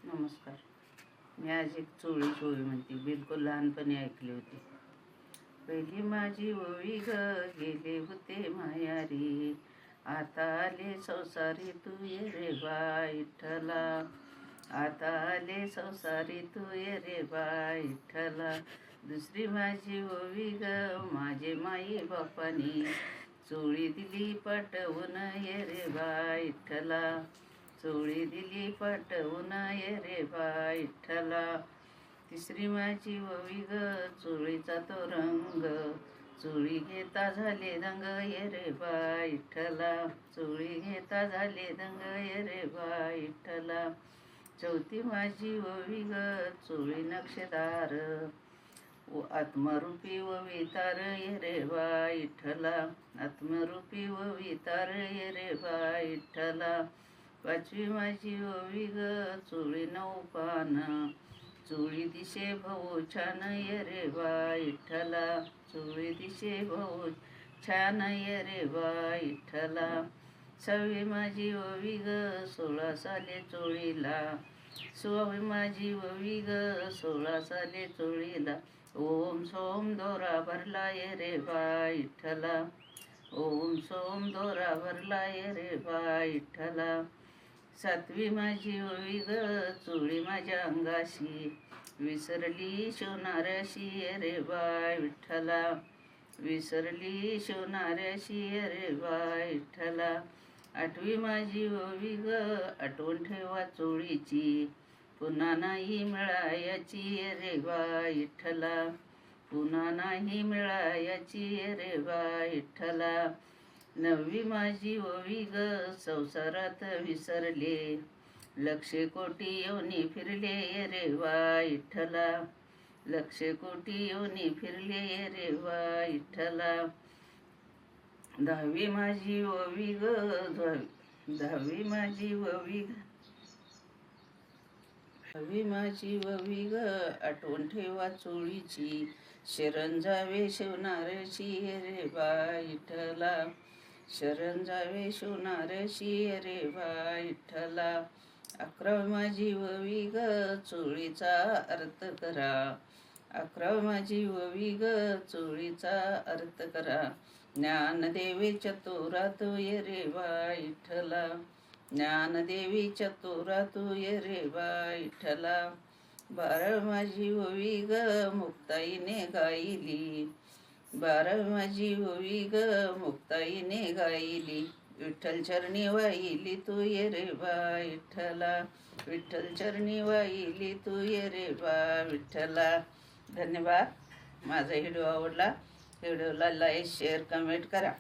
नमस्कार. मी आज एक चोळी म्हणते. बिलकुल लहानपणी ऐकली होती. पहिली माझी ओवी ग, गेले होते मायारी, आता आले संसारी तू ये रे बा विठ्ठला. आता आले संसारी तू ये रे बा विठ्ठला. दुसरी माझी ओवी ग, माझे माई बापानी, चोळी दिली पाठवून ये रे बा विठ्ठला. चोळी दिली पाठवून ये रे बा विठ्ठला. तिसरी माझी ओवी ग, चोळीचा तो रंग, चोळी घेता झाले दंग ये रे बा विठ्ठला. चोळी घेता झाले दंग ये रे बा विठ्ठला. चौथी माझी ओवी ग, चोळी नक्षदार, आत्मरूपी ओवी तार ये रे बा विठ्ठला. आत्मरूपी ओवी तार ये रे बा विठ्ठला. पाचवी माझी ओवी ग, चोळी 9 पान, चोळी दिशे भाऊ छान ये रे बा विठ्ठला. चोळी दिशे भाऊ छान ये रे बा विठ्ठला. 6वी माझी ओवी ग, 16 साले चोळीला, 16वी माझी ओवी ग, 16 साले चोळीला. ओम सोम दोरा भरला ये रे बा विठ्ठला. ओम सोम दोरा भरला ये रे बा विठ्ठला. 7वी माझी ओवी ग, चोळी माझ्या अंगाशी, विसरली शिवणाऱ्याशी ये रे बा विठ्ठला. विसरली शिवणाऱ्याशी ये रे बा विठ्ठला. 8वी माझी ओवी ग, आठवण ठेवा चोळीची, पुन्हा नाही मिळायाची ये रे बा विठ्ठला. पुन्हा नाही मिळायाची ये रे बा विठ्ठला. 9वी माझी ओवी ग, संसारात विसरले, लक्षे कोटी योनी फिरले ये रे बा विठ्ठला. लक्षे कोटी योनी फिरले ये रे बा विठ्ठला. 10वी माझी ओवी ग, 10वी माझी ओवी ग, 10वी माझी ओवी ग, आठवण ठेवा चोळीची, शरण जावे शिवणाऱ्याशी ये रे बा विठ्ठला. शरण जावे शिवणाऱ्याशी ये रे बा विठ्ठला. 11वी माझी ओवी ग, चोळीचा अर्थ करा. 11वी माझी ओवी ग, चोळीचा अर्थ करा. ज्ञानदेवी चतुरा तू ये रे बा विठ्ठला. ज्ञानदेवी चतुरा तू ये रे बा विठ्ठला. 12वी माझी ओवी ग, मुक्ताईने गायली. 12वी माझी ओवी ग, मुक्ताईने गायली. विठ्ठल चरणी वाहिली तू ये रे बा विठ्ठला. विठ्ठल चरणी वाहिली तू ये रे बा विठ्ठला. धन्यवाद. माझा व्हिडिओ आवडला. व्हिडिओला लाईक शेअर कमेंट करा.